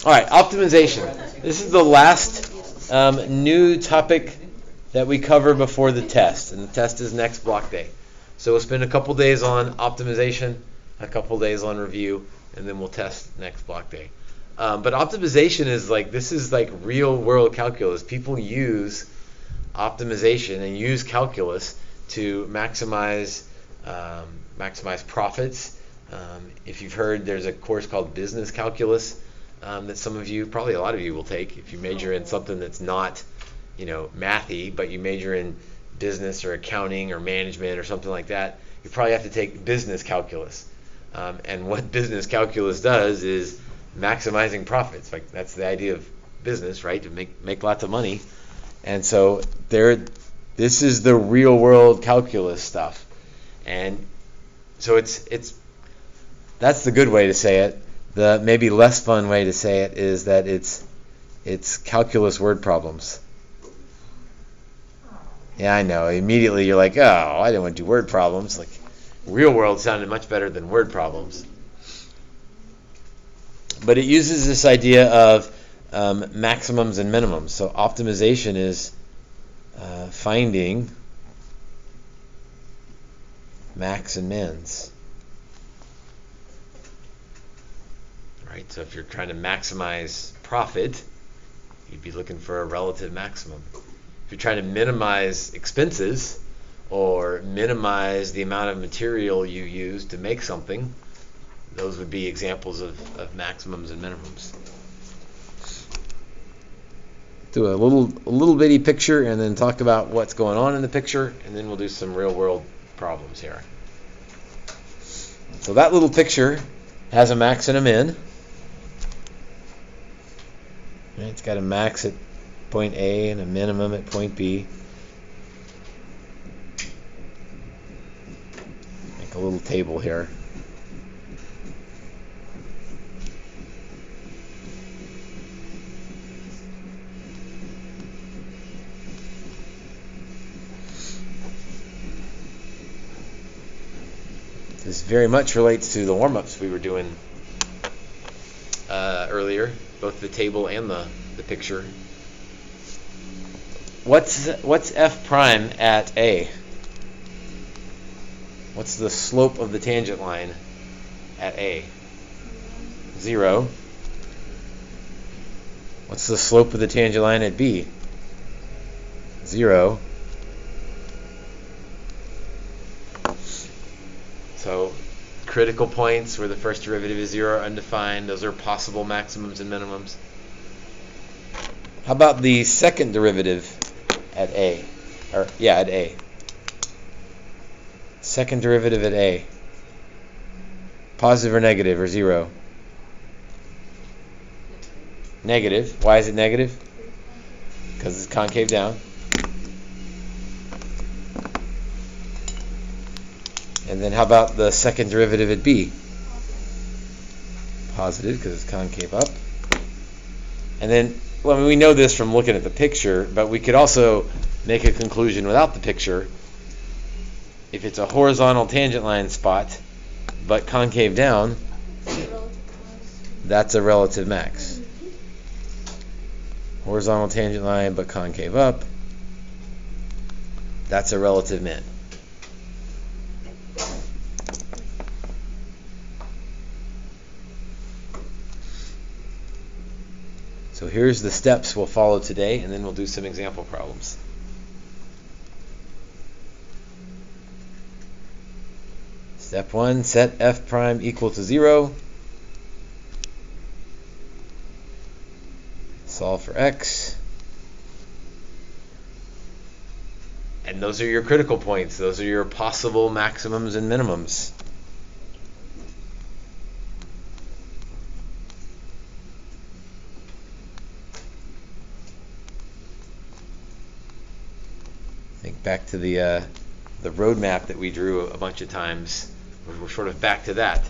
All right, optimization. This is the last new topic that we cover before the test, and the test is next block day. So we'll spend a couple days on optimization, a couple days on review, and then we'll test next block day. But optimization is this is like real world calculus. People use optimization and use calculus to maximize profits. If you've heard, there's a course called business calculus that some of you, probably a lot of you, will take if you major in something that's not, mathy, but you major in business or accounting or management or something like that. You probably have to take business calculus. And what business calculus does is maximizing profits. That's the idea of business, right? To make lots of money. And so this is the real world calculus stuff. And so that's the good way to say it. The maybe less fun way to say it is that it's calculus word problems. Yeah, I know. Immediately you're like, oh, I didn't want to do word problems. Real world sounded much better than word problems. But it uses this idea of maximums and minimums. So optimization is finding max and mins. Right? So if you're trying to maximize profit, you'd be looking for a relative maximum. If you're trying to minimize expenses or minimize the amount of material you use to make something, those would be examples of maximums and minimums. Do a little bitty picture and then talk about what's going on in the picture, and then we'll do some real world problems here. So that little picture has a max and a min. It's got a max at point A and a minimum at point B. Make a little table here. This very much relates to the warm-ups we were doing earlier, both the table and the picture. What's f prime at A? What's the slope of the tangent line at A? 0. What's the slope of the tangent line at B? 0. So critical points where the first derivative is 0 are undefined. Those are possible maximums and minimums. How about the second derivative at A? At A. Second derivative at A. Positive or negative or 0? Negative. Why is it negative? Because it's concave down. And then how about the second derivative at B? Positive, because it's concave up. And then, we know this from looking at the picture, but we could also make a conclusion without the picture. If it's a horizontal tangent line spot, but concave down, that's a relative max. Horizontal tangent line, but concave up, that's a relative min. So here's the steps we'll follow today, and then we'll do some example problems. Step 1, set f prime equal to 0. Solve for x. And those are your critical points. Those are your possible maximums and minimums. Think back to the roadmap that we drew a bunch of times. We're sort of back to that.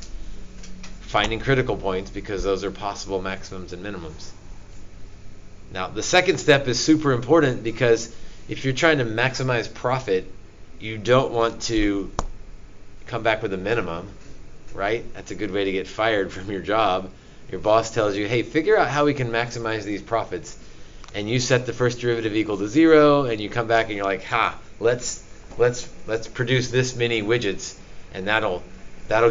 Finding critical points because those are possible maximums and minimums. Now, the second step is super important because if you're trying to maximize profit, you don't want to come back with a minimum, right? That's a good way to get fired from your job. Your boss tells you, hey, figure out how we can maximize these profits. And you set the first derivative equal to 0, and you come back and you're like, let's produce this many widgets, and that'll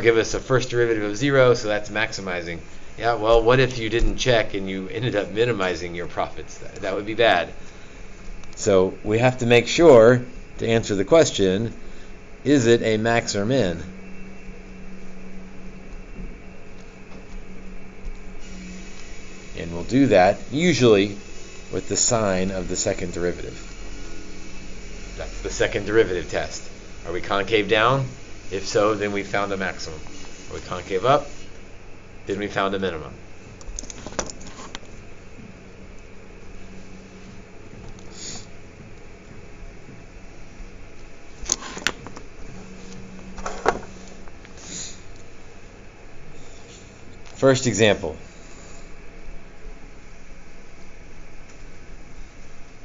give us a first derivative of 0, so that's maximizing. Yeah, well, what if you didn't check and you ended up minimizing your profits? That would be bad. So we have to make sure to answer the question, is it a max or min? And we'll do that usually with the sign of the second derivative. That's the second derivative test. Are we concave down? If so, then we found a maximum. Are we concave up? Then we found a minimum. First example.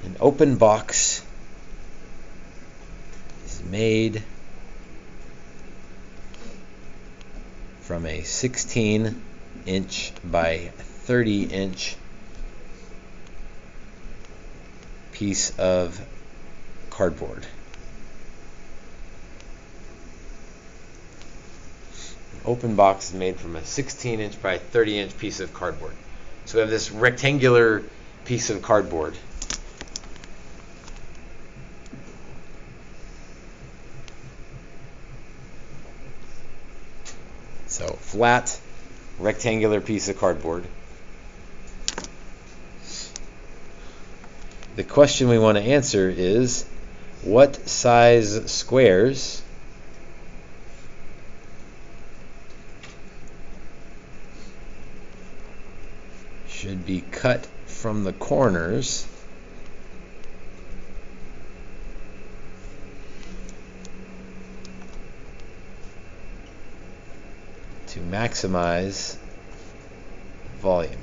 An open box is made from a 16-inch by 30-inch piece of cardboard. An open box is made from a 16-inch by 30-inch piece of cardboard. So we have this rectangular piece of cardboard. So flat, rectangular piece of cardboard. The question we want to answer is, what size squares should be cut from the corners to maximize volume?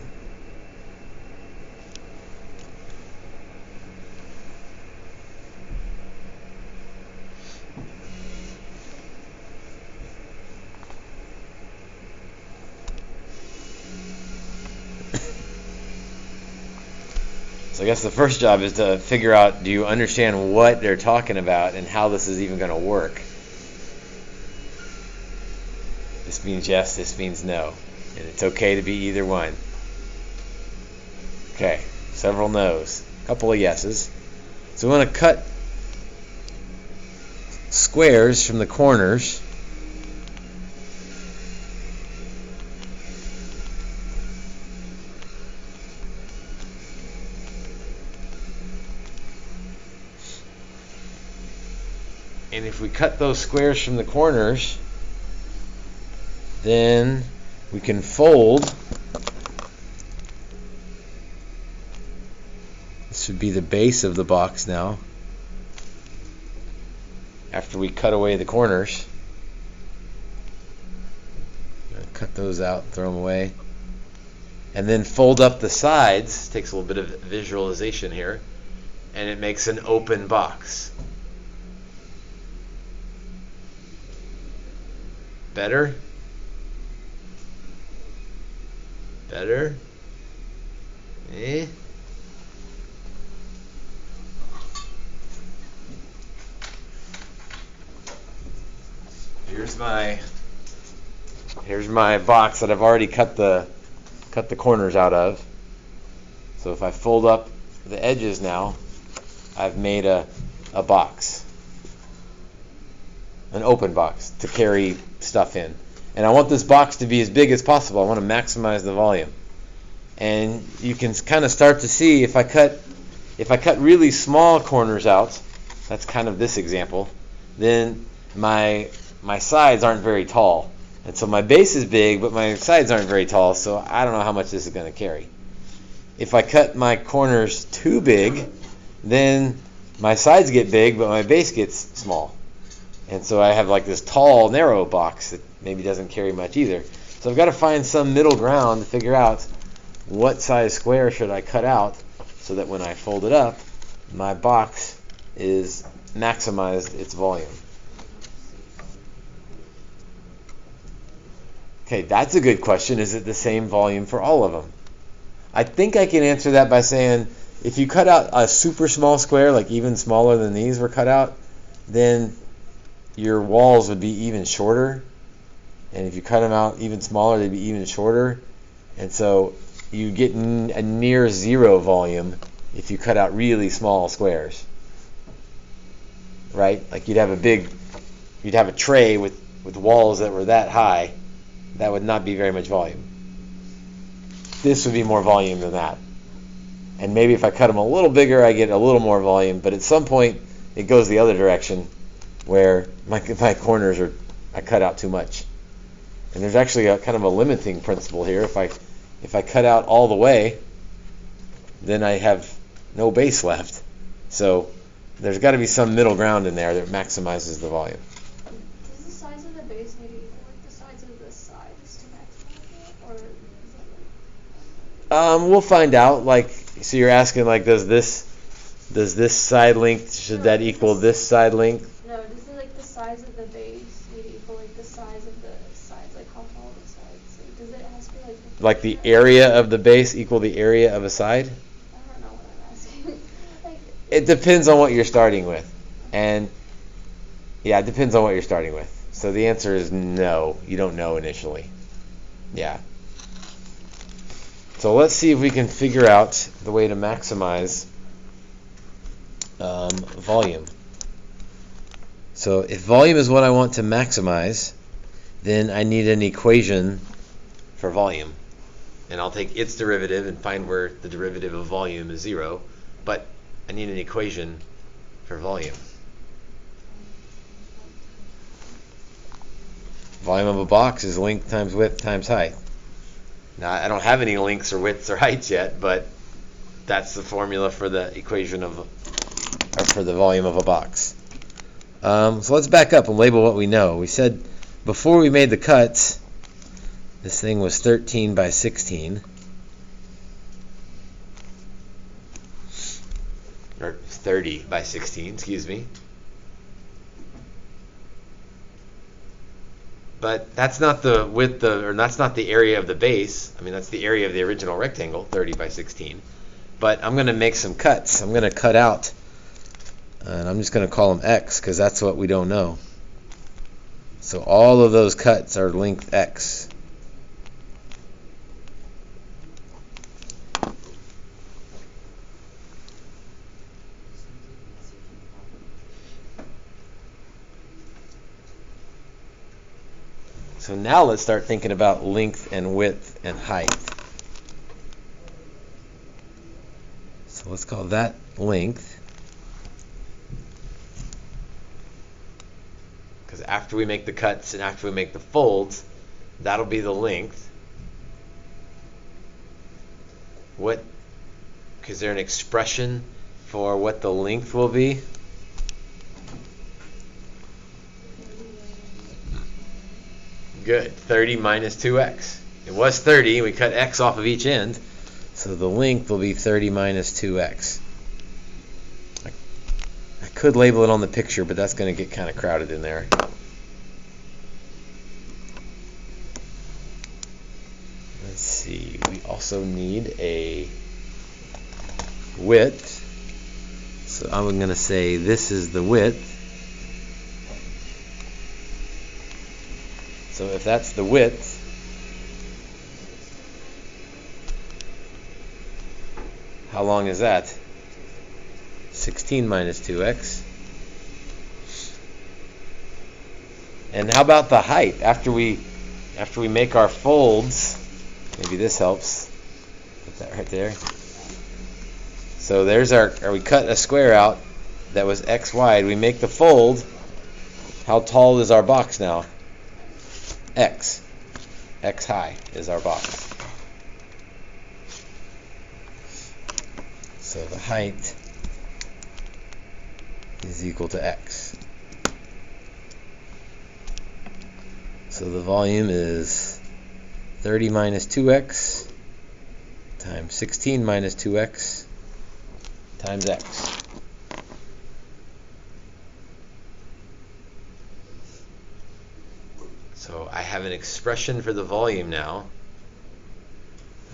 So I guess the first job is to figure out, do you understand what they're talking about and how this is even going to work? This means yes, this means no. And it's okay to be either one. Okay, several no's, a couple of yeses. So we want to cut squares from the corners. And if we cut those squares from the corners, then we can fold. This would be the base of the box now. After we cut away the corners, cut those out, throw them away, and then fold up the sides. Takes a little bit of visualization here, and it makes an open box. Better? Better? Here's my box that I've already cut the corners out of. So if I fold up the edges now, I've made a box. An open box to carry stuff in. And I want this box to be as big as possible. I want to maximize the volume. And you can kind of start to see if I cut really small corners out, that's kind of this example, then my sides aren't very tall. And so my base is big, but my sides aren't very tall, so I don't know how much this is going to carry. If I cut my corners too big, then my sides get big, but my base gets small. And so I have like this tall, narrow box that maybe doesn't carry much either. So I've got to find some middle ground to figure out what size square should I cut out so that when I fold it up, my box is maximized its volume. Okay, that's a good question. Is it the same volume for all of them? I think I can answer that by saying if you cut out a super small square, like even smaller than these were cut out, then your walls would be even shorter. And if you cut them out even smaller, they'd be even shorter. And so you get a near zero volume if you cut out really small squares. Right? Like you'd have a tray with walls that were that high. That would not be very much volume. This would be more volume than that. And maybe if I cut them a little bigger, I get a little more volume. But at some point, it goes the other direction where my corners I cut out too much. And there's actually a kind of a limiting principle here. If I cut out all the way, then I have no base left. So there's got to be some middle ground in there that maximizes the volume. Does the size of the base need to equal like the size of the sides to maximize it, or is that like? We'll find out. Like, so you're asking, like, does this side length, should that equal this side length? No, does like the size of the base need to equal like the size of the sides, like how tall the sides? Like, does it have to be like the area of the base equal the area of a side? I don't know what I'm asking. Like, it depends on what you're starting with, and yeah, it depends on what you're starting with. So the answer is no. You don't know initially. Yeah. So let's see if we can figure out the way to maximize volume. So if volume is what I want to maximize, then I need an equation for volume. And I'll take its derivative and find where the derivative of volume is 0. But I need an equation for volume. Volume of a box is length times width times height. Now, I don't have any lengths or widths or heights yet, but that's the formula for the equation for the volume of a box. So let's back up and label what we know. We said before we made the cuts, this thing was 13 by 16. Or 30 by 16, excuse me. But that's not the width or that's not the area of the base. I mean, that's the area of the original rectangle, 30 by 16. But I'm going to make some cuts. I'm going to cut out, and I'm just going to call them X because that's what we don't know. So all of those cuts are length X. So now let's start thinking about length and width and height. So let's call that length. Because after we make the cuts and after we make the folds, that'll be the length. Is there an expression for what the length will be? Good. 30 minus 2x. It was 30, and we cut x off of each end, so the length will be 30 minus 2x. I could label it on the picture, but that's going to get kind of crowded in there. Let's see. We also need a width. So I'm going to say this is the width. So if that's the width, how long is that? 16 minus 2x. And how about the height? After we make our folds, maybe this helps. Put that right there. So there's we cut a square out that was x wide. We make the fold. How tall is our box now? X high is our box. So the height is equal to x. So the volume is 30 minus 2x times 16 minus 2x times x. So I have an expression for the volume now.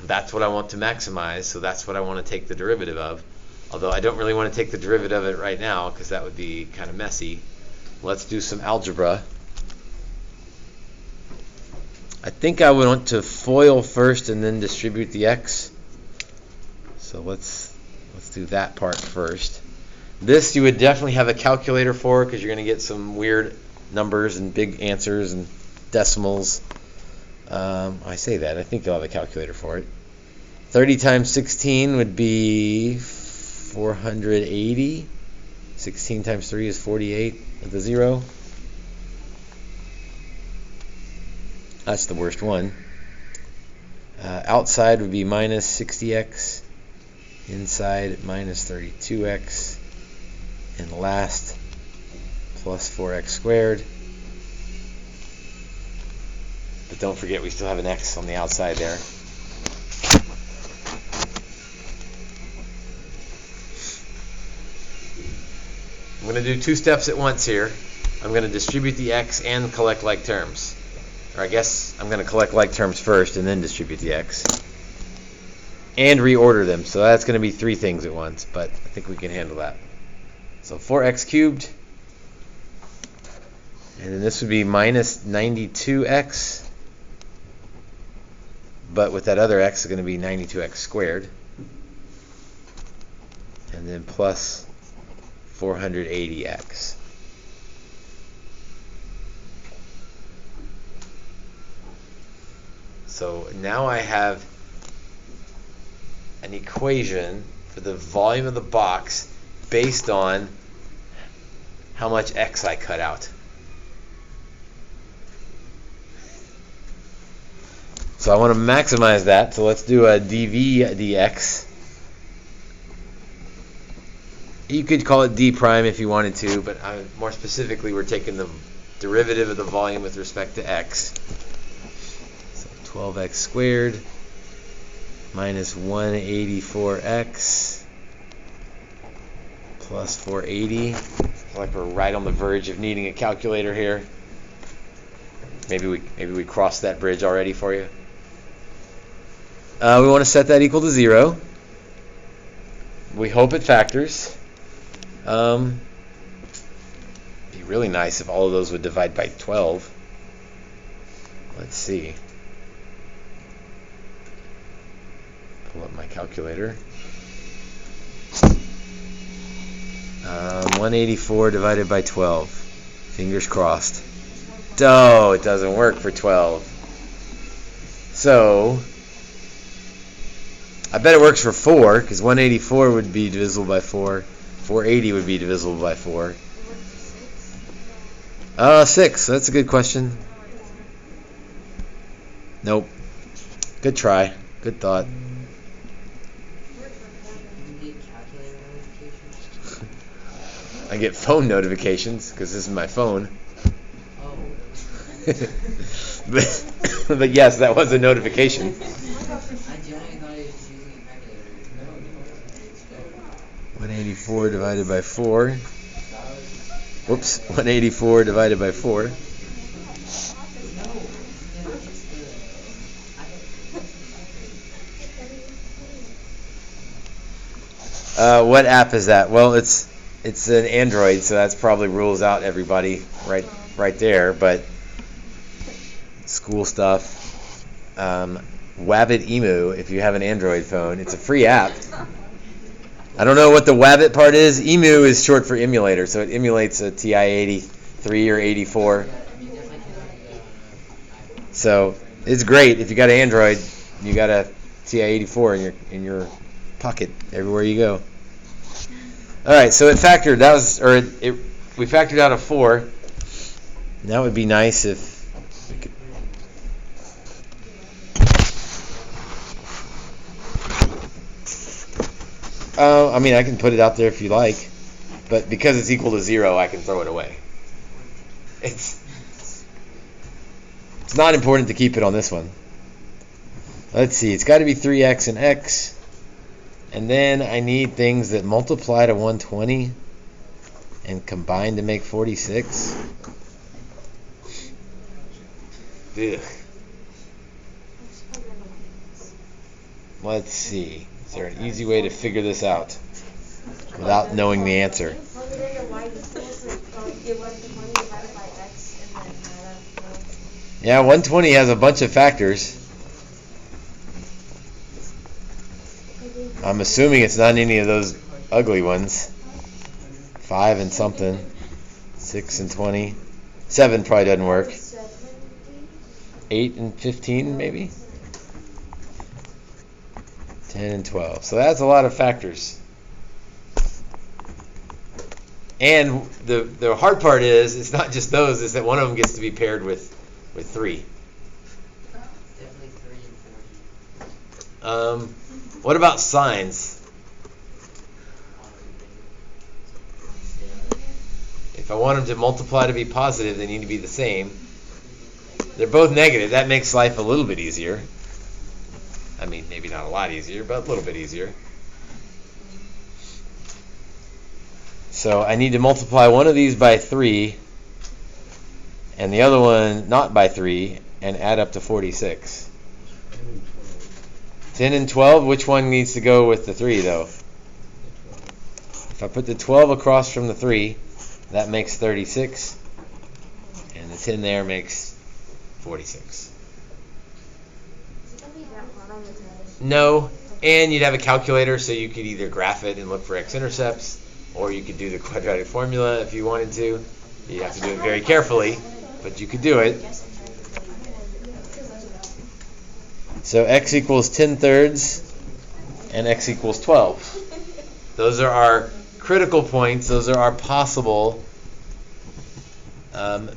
That's what I want to maximize, so that's what I want to take the derivative of. Although I don't really want to take the derivative of it right now because that would be kind of messy. Let's do some algebra. I think I would want to FOIL first and then distribute the x. So let's do that part first. This you would definitely have a calculator for because you're going to get some weird numbers and big answers and decimals. I say that. I think you'll have a calculator for it. 30 times 16 would be 480. 16 times 3 is 48 with the 0. That's the worst one. Outside would be minus 60x. Inside minus 32x. And last plus 4x squared. But don't forget we still have an x on the outside there. I'm going to do two steps at once here. I'm going to distribute the x and collect like terms. Or I guess I'm going to collect like terms first and then distribute the x. And reorder them. So that's going to be three things at once, but I think we can handle that. So 4x cubed. And then this would be minus 92x. But with that other x, it's going to be 92x squared. And then plus 480x. So now I have an equation for the volume of the box based on how much x I cut out. So I want to maximize that. So let's do a dv dx. You could call it d prime if you wanted to, but more specifically we're taking the derivative of the volume with respect to x. So 12x squared minus 184x plus 480. Like we're right on the verge of needing a calculator here. Maybe we crossed that bridge already for you. We want to set that equal to 0. We hope it factors. It'd be really nice if all of those would divide by 12. Let's see. Pull up my calculator. 184 divided by 12. Fingers crossed. Oh, it doesn't work for 12. So, I bet it works for 4, because 184 would be divisible by 4. 480 would be divisible by 4. 6. That's a good question. Nope. Good try. Good thought. I get phone notifications because this is my phone. But yes, that was a notification. 184 divided by 4. Whoops, 184 divided by 4. What app is that? Well, it's an Android, so that's probably rules out everybody right there. But school stuff, Wabbit Emu. If you have an Android phone, it's a free app. I don't know what the Wabbit part is. Emu is short for emulator, so it emulates a TI-83 or 84. So it's great if you got an Android. You got a TI-84 in your pocket everywhere you go. All right, so it factored. We factored out a 4. And that would be nice if we could. I mean, I can put it out there if you like, but because it's equal to 0, I can throw it away. It's not important to keep it on this one. Let's see, it's got to be 3x and x, and then I need things that multiply to 120 and combine to make 46. Ugh. Let's see. Is there an easy way to figure this out without knowing the answer? Yeah, 120 has a bunch of factors. I'm assuming it's not any of those ugly ones. 5 and something. 6 and 20. 7 probably doesn't work. 8 and 15 maybe? 10 and 12. So that's a lot of factors. And the hard part is, it's not just those, it's that one of them gets to be paired with 3. Definitely 3 and 4. What about signs? If I want them to multiply to be positive, they need to be the same. They're both negative. That makes life a little bit easier. I mean, maybe not a lot easier, but a little bit easier. So I need to multiply one of these by 3 and the other one not by 3 and add up to 46. 10 and 12, which one needs to go with the 3 though? If I put the 12 across from the 3, that makes 36. And the 10 there makes 46. No, and you'd have a calculator so you could either graph it and look for x-intercepts, or you could do the quadratic formula if you wanted to. You have to do it very carefully, but you could do it. So x equals 10/3 and x equals 12. Those are our critical points. Those are our possible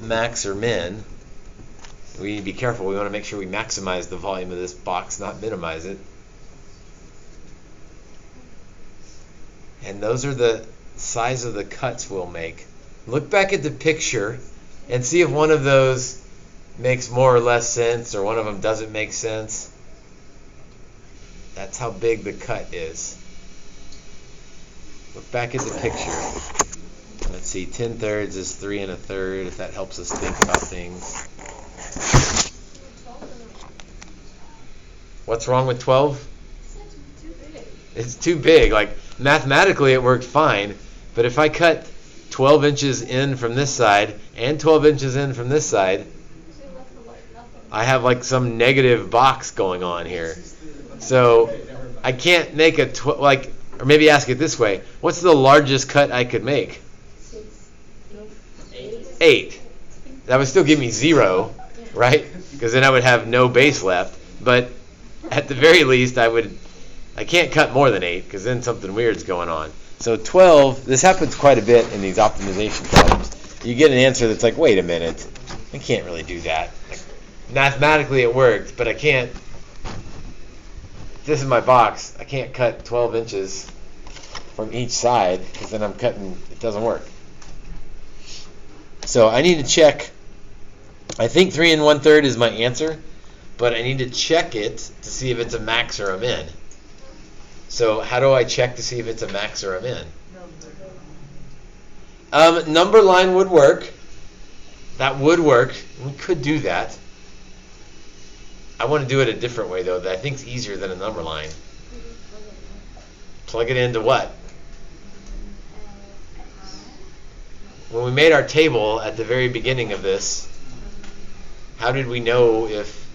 max or min. We need to be careful. We want to make sure we maximize the volume of this box, not minimize it. And those are the size of the cuts we'll make. Look back at the picture and see if one of those makes more or less sense, or one of them doesn't make sense. That's how big the cut is. Look back at the picture. Let's see, 10/3 is 3 1/3, if that helps us think about things. What's wrong with 12? It's too big. Like, mathematically it worked fine, but if I cut 12 inches in from this side and 12 inches in from this side, I have like some negative box going on here. So I can't make a or maybe ask it this way: what's the largest cut I could make? 8. That would still give me 0, right? Because then I would have no base left. But at the very least, I can't cut more than 8, because then something weird's going on. So 12, this happens quite a bit in these optimization problems. You get an answer that's like, wait a minute, I can't really do that. Like, mathematically it worked, but I can't. This is my box. I can't cut 12 inches from each side, because then I'm cutting, it doesn't work. So I need to check. I think 3 1/3 is my answer, but I need to check it to see if it's a max or a min. So how do I check to see if it's a max or a min? Number line would work. That would work. We could do that. I want to do it a different way, though, that I think is easier than a number line. Plug it into what? When we made our table at the very beginning of this, how did we know if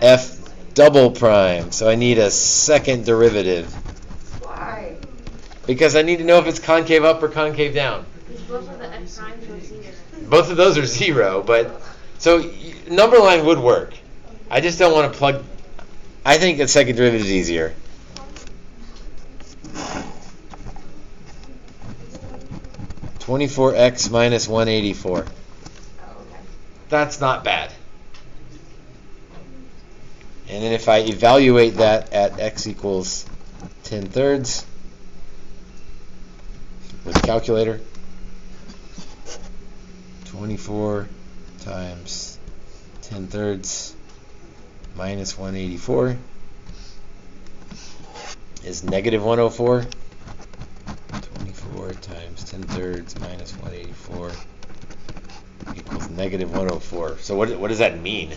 f double prime? So I need a second derivative. Why? Because I need to know if it's concave up or concave down. Because both of the f primes are 0. Both of those are 0, but so number line would work. I just don't want to plug. I think a second derivative is easier. (24x minus 184). Oh, okay. That's not bad. And then if I evaluate that at x equals 10/3 with a calculator, 24 times 10/3 minus 184 is negative 104. 24 times 10 thirds minus 184 equals negative 104. So what does that mean?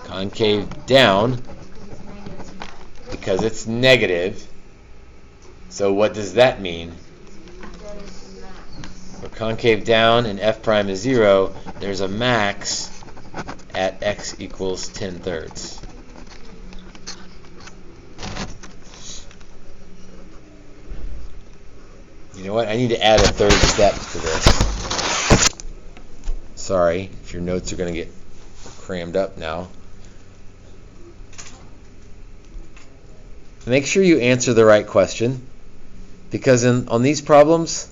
Concave down because it's negative. So what does that mean? For concave down and f prime is 0, there's a max at x equals 10 thirds. You know what? I need to add a third step to this. Sorry if your notes are going to get crammed up now. Make sure you answer the right question, because on these problems,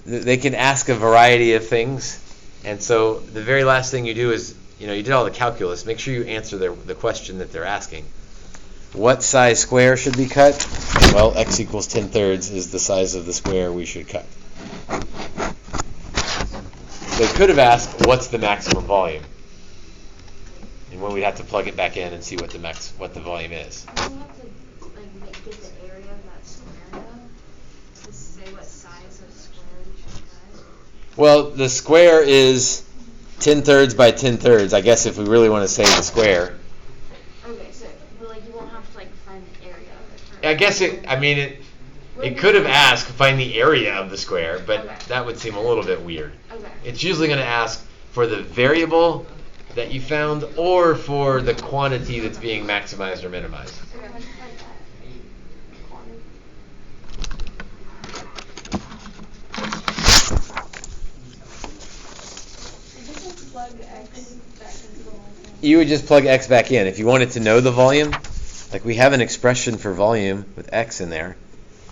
they can ask a variety of things, and so the very last thing you do is, you did all the calculus. Make sure you answer the question that they're asking. What size square should be cut? Well, x equals 10 thirds is the size of the square we should cut. They could have asked, what's the maximum volume? And when we'd have to plug it back in and see what the volume is. I don't have to get the area of that square though, to say what size of square you should cut. Well, the square is 10 thirds by 10 thirds. I guess if we really want to say the square. Okay, so but you won't have to find the area of it. I guess it could have asked find the area of the square, but okay. That would seem a little bit weird. Okay. It's usually going to ask for the variable that you found or for the quantity that's being maximized or minimized. Okay, let's try that. Quantity. You just plug X back into the whole thing. You would just plug x back in. If you wanted to know the volume, we have an expression for volume with x in there.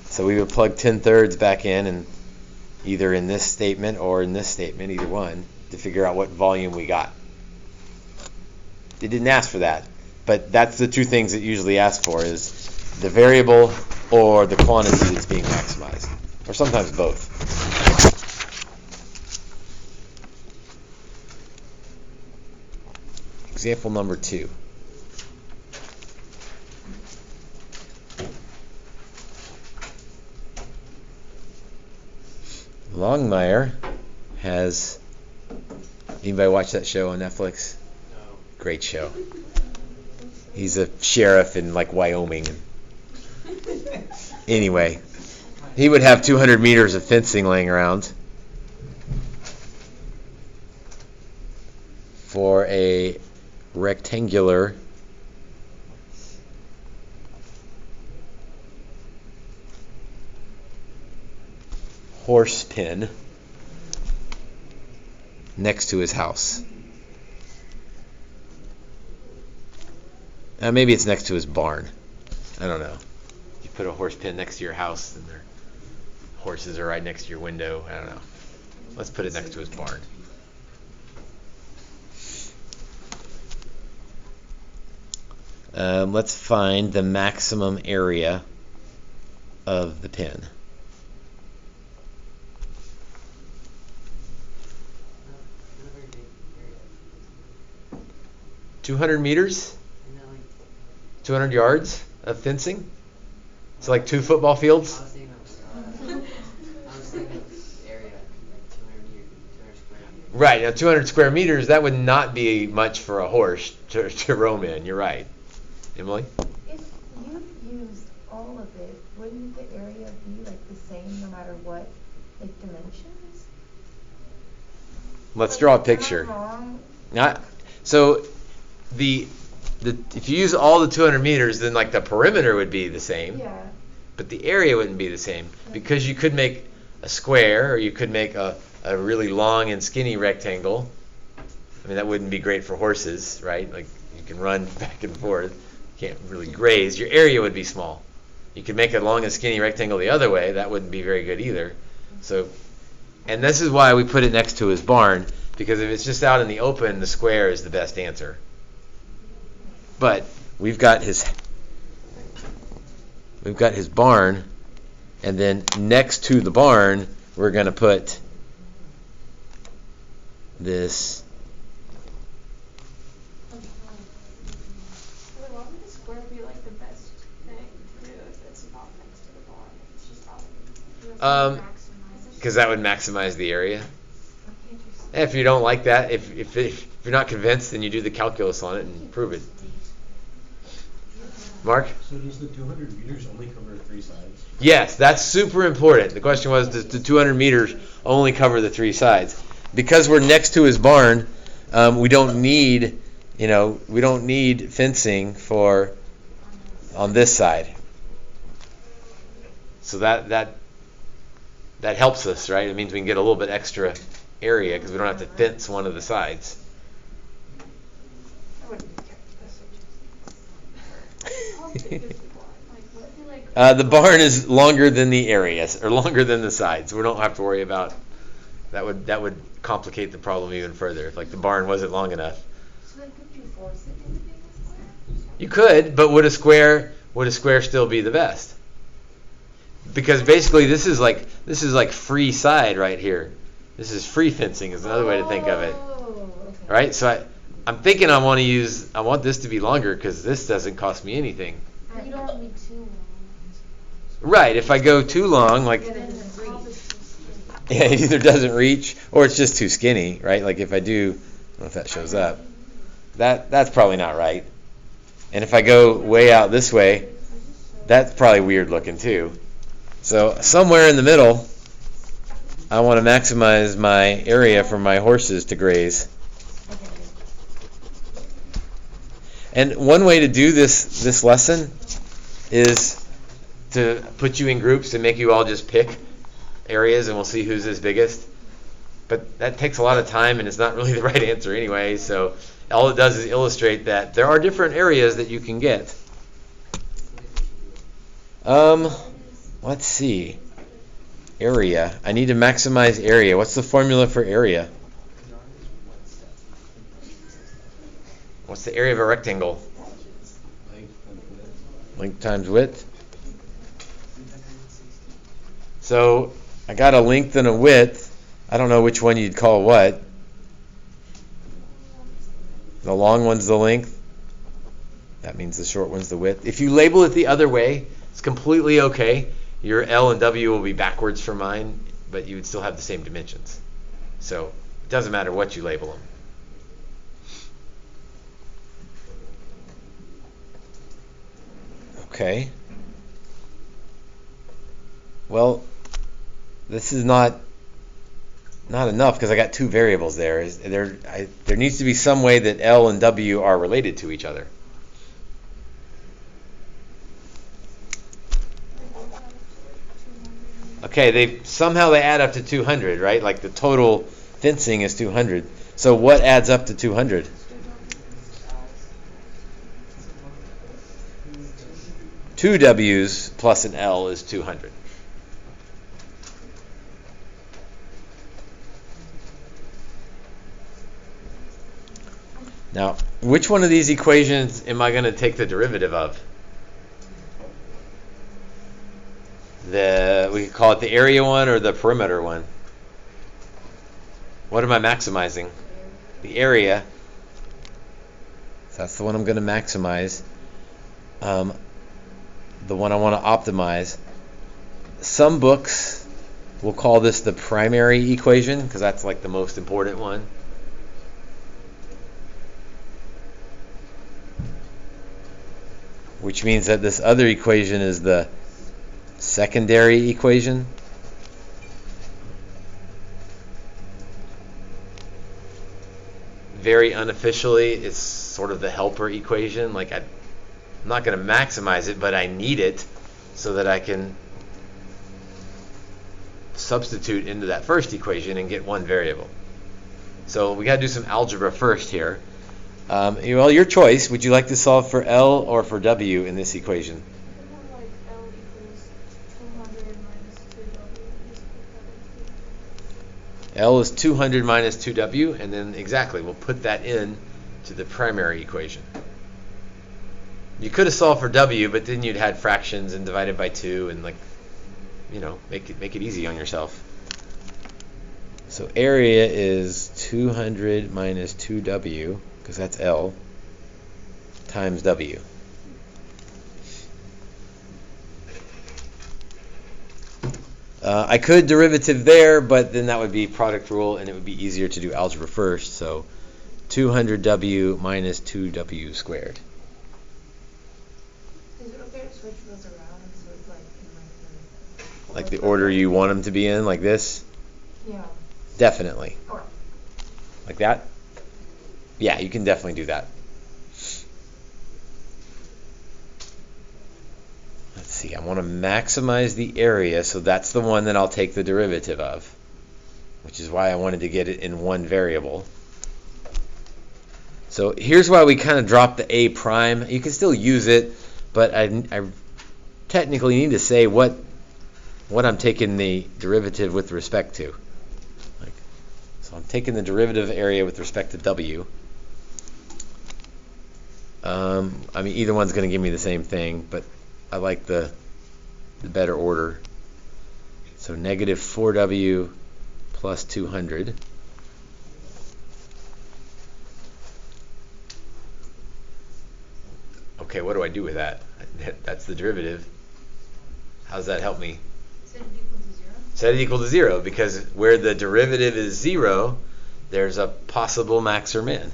So we would plug 10 thirds back in, and either in this statement or in this statement, either one, to figure out what volume we got. It didn't ask for that, but that's the two things it usually asks for, is the variable or the quantity that's being maximized, or sometimes both. Example number 2. Longmire has... Anybody watch that show on Netflix? No. Great show. He's a sheriff in Wyoming. Anyway, he would have 200 meters of fencing laying around for a rectangular horse pen next to his house. Maybe it's next to his barn. I don't know. You put a horse pen next to your house and their horses are right next to your window. I don't know. Let's put it next to his barn. Let's find the maximum area of the pen. 200 meters? 200 yards of fencing? It's like 2 football fields? I was thinking area, 200 meters, 200 square meters. Right, now 200 square meters, that would not be much for a horse to roam in. You're right. Emily? If you used all of it, wouldn't the area be the same no matter what dimensions? Let's draw a picture. Am I wrong? So if you use all the 200 meters, then the perimeter would be the same. Yeah. But the area wouldn't be the same, because you could make a square, or you could make a really long and skinny rectangle. I mean, that wouldn't be great for horses, right? You can run back and forth. You can't really graze. Your area would be small. You could make a long and skinny rectangle the other way. That wouldn't be very good either. And this is why we put it next to his barn, because if it's just out in the open, the square is the best answer. But we've got his barn, and then next to the barn, we're going to put this. Why would the square be the best thing to do if it's Because that would maximize the area. If you don't like that, if you're not convinced, then you do the calculus on it and prove it. Mark? So does the 200 meters only cover 3 sides? Yes, that's super important. The question was, does the 200 meters only cover the 3 sides? Because we're next to his barn, we don't need fencing on this side. So that helps us, right? It means we can get a little bit extra area because we don't have to fence one of the sides. The barn is longer than the areas, or longer than the sides. We don't have to worry about that. Would complicate the problem even further if the barn wasn't long enough. So then could you force it into being a square? You could, but would a square still be the best? Because basically this is like free side right here. This is free fencing is another way to think of it. Oh, okay. Right? So I'm thinking I want this to be longer because this doesn't cost me anything. You don't want to be too long. Right, if I go too long, Then it doesn't reach. yeah, it either doesn't reach or it's just too skinny, right? Like if I do, I don't know if that shows up. That's probably not right. And if I go way out this way, that's probably weird looking too. So somewhere in the middle, I want to maximize my area for my horses to graze. And one way to do this lesson is to put you in groups and make you all just pick areas and we'll see who's is biggest. But that takes a lot of time and it's not really the right answer anyway, so all it does is illustrate that there are different areas that you can get. Let's see. Area. I need to maximize area. What's the formula for area? What's the area of a rectangle? Length times width. So I got a length and a width. I don't know which one you'd call what. The long one's the length. That means the short one's the width. If you label it the other way, it's completely okay. Your L and W will be backwards for mine, but you would still have the same dimensions. So it doesn't matter what you label them. Okay. Well, this is not enough because I got 2 variables there. There needs to be some way that L and W are related to each other. Okay, they add up to 200, right? Like the total fencing is 200. So what adds up to 200? Two W's plus an L is 200. Now, which one of these equations am I going to take the derivative of? We could call it the area one or the perimeter one. What am I maximizing? The area. So that's the one I'm going to maximize. The one I want to optimize. Some books will call this the primary equation because that's like the most important one. Which means that this other equation is the secondary equation. Very unofficially, it's sort of the helper equation. Like I'm not going to maximize it, but I need it so that I can substitute into that first equation and get one variable. So we got to do some algebra first here. Well, your choice. Would you like to solve for L or for W in this equation? Like L equals 200 minus 2W. L is 200 minus 2W, and then exactly, we'll put that in to the primary equation. You could have solved for W, but then you'd had fractions and divided by 2 and make it easy on yourself. So area is 200 minus 2W, because that's L, times W. I could derivative there, but then that would be product rule, and it would be easier to do algebra first. So 200w minus 2w squared. Is it okay to switch those around so it's like in Like the order you want them to be in, like this? Yeah. Definitely. Or Like that? Yeah, you can definitely do that. Let's see, I want to maximize the area, so that's the one that I'll take the derivative of, which is why I wanted to get it in one variable. So here's why we kind of dropped the a prime. You can still use it, but I technically need to say what I'm taking the derivative with respect to. So I'm taking the derivative area with respect to w. I mean, either one's going to give me the same thing, but I like the better order. So negative 4w plus 200. Okay, what do I do with that? That's the derivative. How does that help me? set it equal to 0? Set it equal to 0, because where the derivative is 0, there's a possible max or min.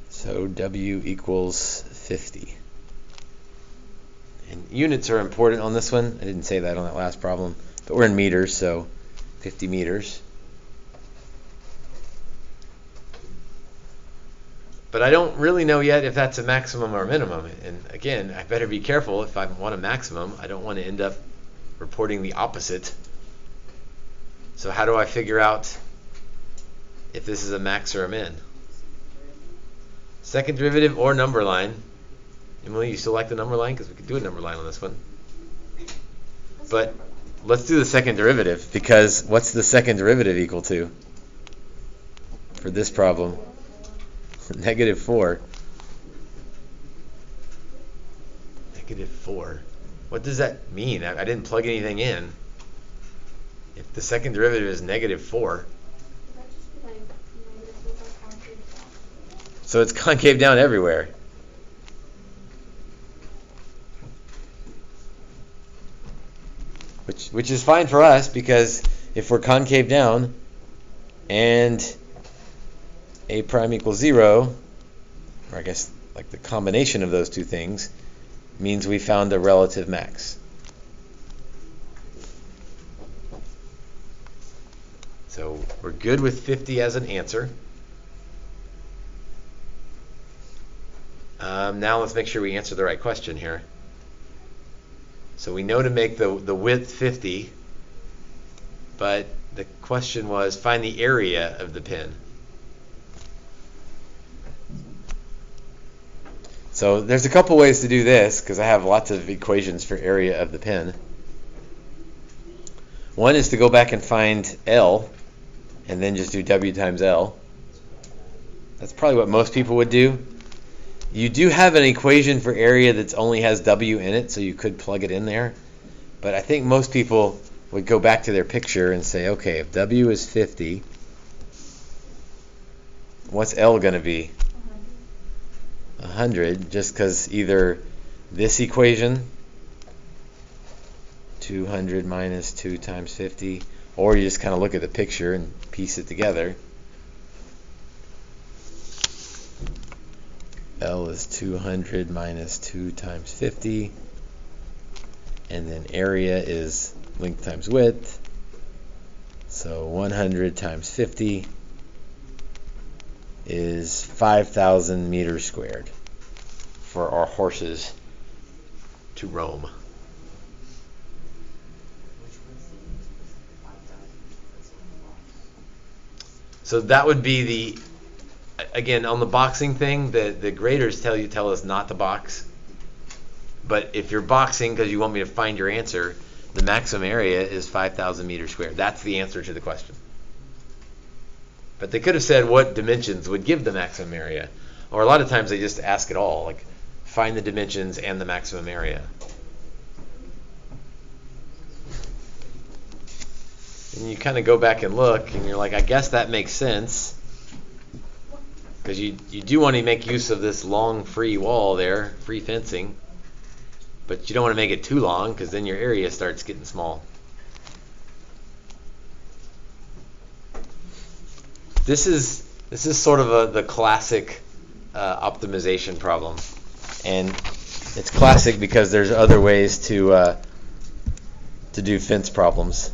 So W equals 50. And units are important on this one. I didn't say that on that last problem, but we're in meters, so 50 meters. But I don't really know yet if that's a maximum or a minimum. And again, I better be careful if I want a maximum. I don't want to end up reporting the opposite. So how do I figure out if this is a max or a min? Second derivative or number line. Emily, you still like the number line? Because we could do a number line on this one. But let's do the second derivative, because what's the second derivative equal to for this problem? Negative 4. Negative 4. What does that mean? I didn't plug anything in. If the second derivative is negative 4. Would that just be like negative with our concave down? So it's concave down everywhere. Which is fine for us, because if we're concave down and a prime equals 0, or I guess like the combination of those two things, means we found a relative max. So we're good with 50 as an answer. Now let's make sure we answer the right question here. So we know to make the width 50, but the question was find the area of the pin. So there's a couple ways to do this, because I have lots of equations for area of the pin. One is to go back and find L, and then just do W times L. That's probably what most people would do. You do have an equation for area that only has W in it, so you could plug it in there. But I think most people would go back to their picture and say, okay, if W is 50, what's L going to be? 100, just because either this equation, 200 minus 2 times 50, or you just kind of look at the picture and piece it together. L is 200 minus 2 times 50, and then area is length times width, so 100 times 50 is 5,000 meters squared for our horses to roam. Which one's the 5,000 that's on the box? So that would be the, again, on the boxing thing, the graders tell us not to box. But if you're boxing because you want me to find your answer, the maximum area is 5,000 meters squared. That's the answer to the question. But they could have said what dimensions would give the maximum area. Or a lot of times they just ask it all, like find the dimensions and the maximum area. And you kind of go back and look, and you're like, I guess that makes sense. because you do want to make use of this long free wall there, free fencing, but you don't want to make it too long because then your area starts getting small. This is sort of the classic optimization problem, and it's classic because there's other ways to do fence problems.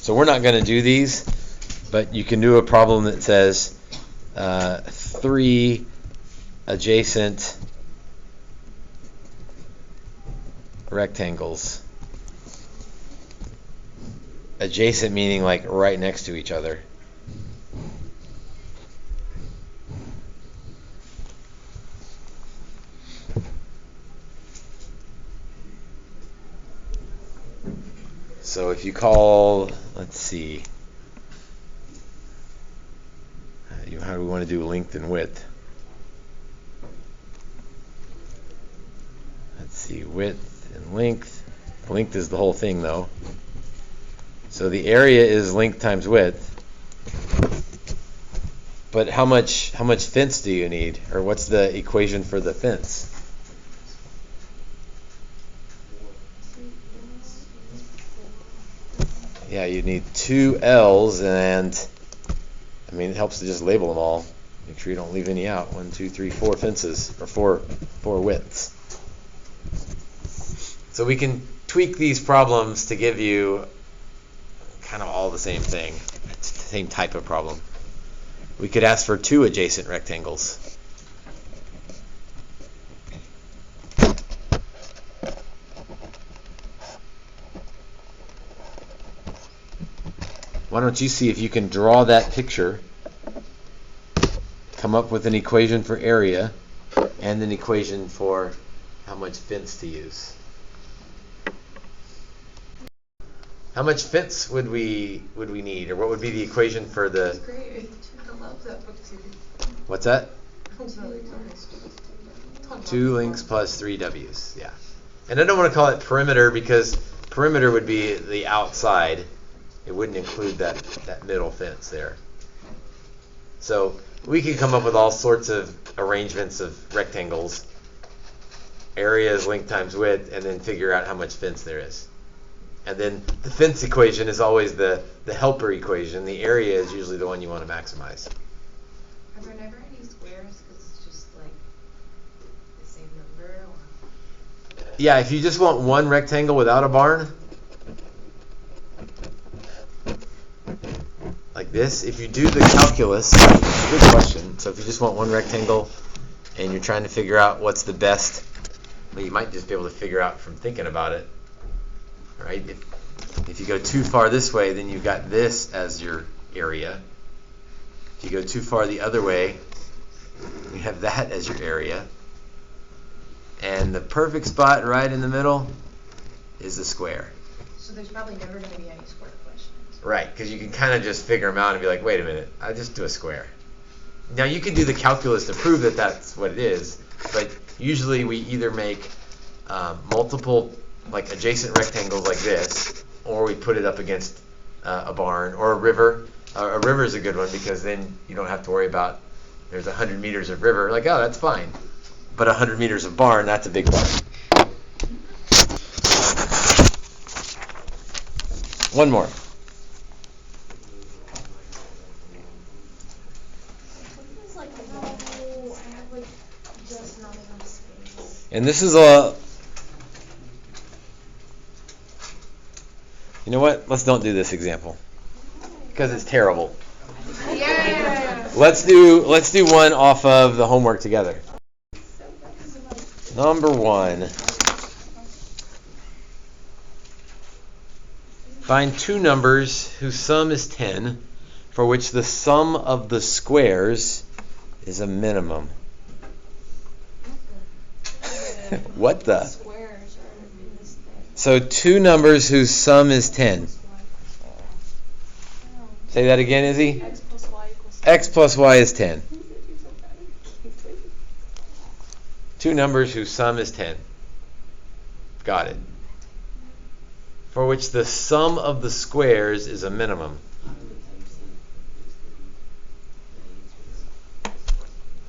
So we're not going to do these, but you can do a problem that says 3 adjacent rectangles. Adjacent meaning like right next to each other. So if you call, let's see, how do we want to do length and width? Let's see, width and length. Length is the whole thing though. So the area is length times width. But how much fence do you need? Or what's the equation for the fence? Yeah, you need 2 L's, and I mean it helps to just label them all. Make sure you don't leave any out. 1, 2, 3, 4 fences, or four widths. So we can tweak these problems to give you kind of all the same thing. It's the same type of problem. We could ask for 2 adjacent rectangles. Why don't you see if you can draw that picture, come up with an equation for area, and an equation for how much fence to use. How much fence would we need, or what would be the equation for the? It's great. I love that book too. What's that? I'm sorry. 2 lengths plus 3 W's. Yeah, and I don't want to call it perimeter because perimeter would be the outside. It wouldn't include that middle fence there. So we could come up with all sorts of arrangements of rectangles. Area is length times width, and then figure out how much fence there is. And then the fence equation is always the helper equation. The area is usually the one you want to maximize. Are there never any squares because it's just like the same number? Or? Yeah, if you just want one rectangle without a barn, like this, if you do the calculus, good question. So if you just want one rectangle and you're trying to figure out what's the best, well, you might just be able to figure out from thinking about it. Right? If you go too far this way, then you've got this as your area. If you go too far the other way, you have that as your area. And the perfect spot right in the middle is the square. So there's probably never going to be any square questions. Right, because you can kind of just figure them out and be like, wait a minute, I just do a square. Now you can do the calculus to prove that that's what it is, but usually we either make multiple like adjacent rectangles like this, or we put it up against a barn or a river. A river is a good one because then you don't have to worry about there's 100 meters of river. Like, oh, that's fine. But 100 meters of barn, that's a big barn. One more. And this is a... You know what? Let's don't do this example because it's terrible. Yeah. Let's do one off of the homework together. Number 1. Find 2 numbers whose sum is 10, for which the sum of the squares is a minimum. What the? Squares are in this thing. So 2 numbers whose sum is 10. Say that again, Izzy. X plus Y equals 10. X plus Y is 10. 2 numbers whose sum is 10. Got it. for which the sum of the squares is a minimum.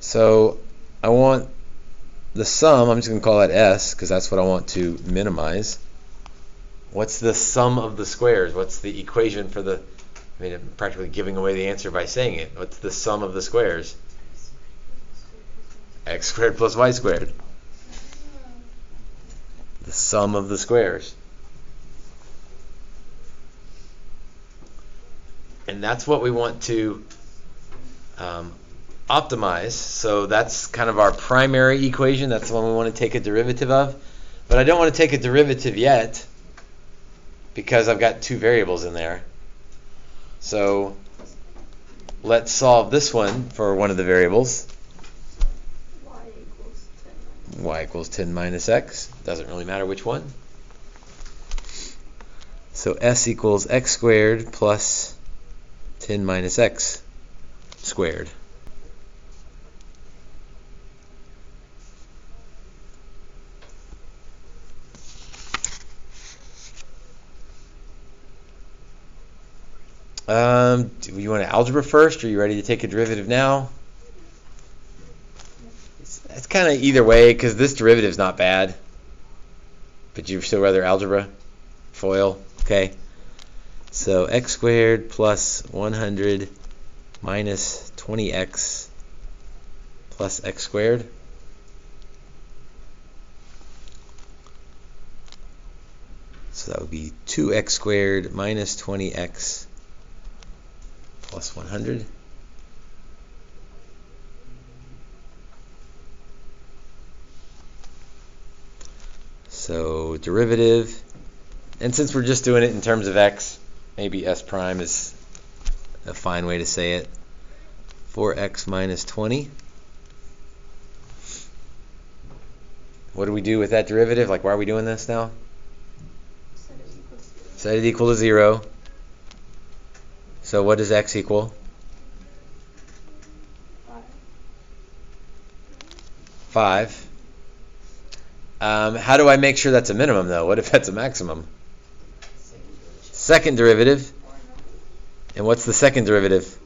So I want the sum, I'm just going to call that S because that's what I want to minimize. What's the sum of the squares? What's the equation for the, I mean, I'm practically giving away the answer by saying it. What's the sum of the squares? X squared plus y squared. The sum of the squares. And that's what we want to optimize. So that's kind of our primary equation. That's the one we want to take a derivative of. But I don't want to take a derivative yet because I've got two variables in there. So let's solve this one for one of the variables. Y equals 10 minus x. Doesn't really matter which one. So S equals x squared plus 10 minus x squared. Do you want an algebra first, or are you ready to take a derivative now? It's kind of either way, because this derivative is not bad. But you'd still rather algebra? FOIL? Okay. So x squared plus 100 minus 20x plus x squared. So that would be 2x squared minus 20x plus 100. So derivative, and since we're just doing it in terms of x, maybe s prime is a fine way to say it. 4x minus 20. What do we do with that derivative? Like, why are we doing this now? Set it equal to 0. So what does x equal? 5. How do I make sure that's a minimum, though? What if that's a maximum? Second derivative. And what's the second derivative?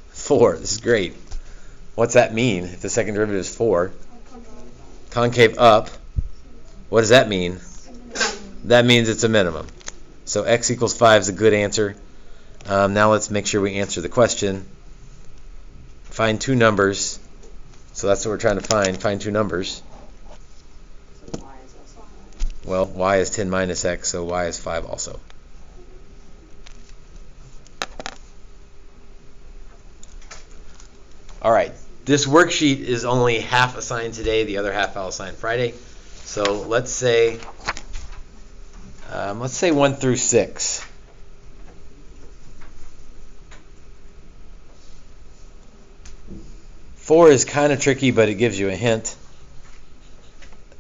4. This is great. What's that mean if the second derivative is 4? Concave up. What does that mean? That means it's a minimum. So x equals 5 is a good answer. Now let's make sure we answer the question. Find two numbers. So that's what we're trying to find. Find two numbers. Well, y is 10 minus x, so y is 5 also. All right. This worksheet is only half assigned today. The other half I'll assign Friday. So let's say 1 through 6. Four is kind of tricky, but it gives you a hint.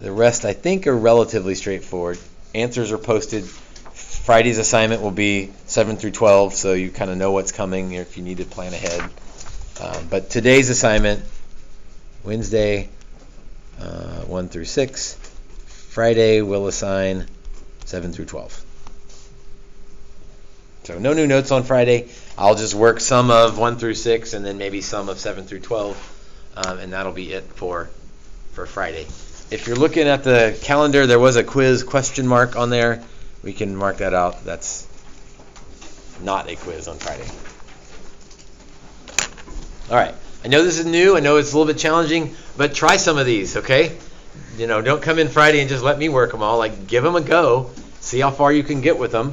The rest, I think, are relatively straightforward. Answers are posted. Friday's assignment will be 7 through 12, so you kind of know what's coming if you need to plan ahead. But today's assignment, Wednesday, 1 through 6. Friday, we'll assign 7 through 12. So no new notes on Friday. I'll just work some of 1 through 6 and then maybe some of 7 through 12. And that'll be it for Friday. If you're looking at the calendar, there was a quiz question mark on there. We can mark that out. That's not a quiz on Friday. All right. I know this is new. I know it's a little bit challenging, but try some of these, okay? You know, don't come in Friday and just let me work them all. Like, give them a go. See how far you can get with them.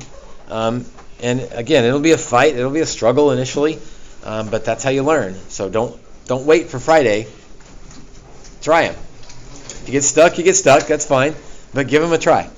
And again, it'll be a fight. It'll be a struggle initially, but that's how you learn. So don't wait for Friday. Try them. If you get stuck, you get stuck. That's fine. But give them a try.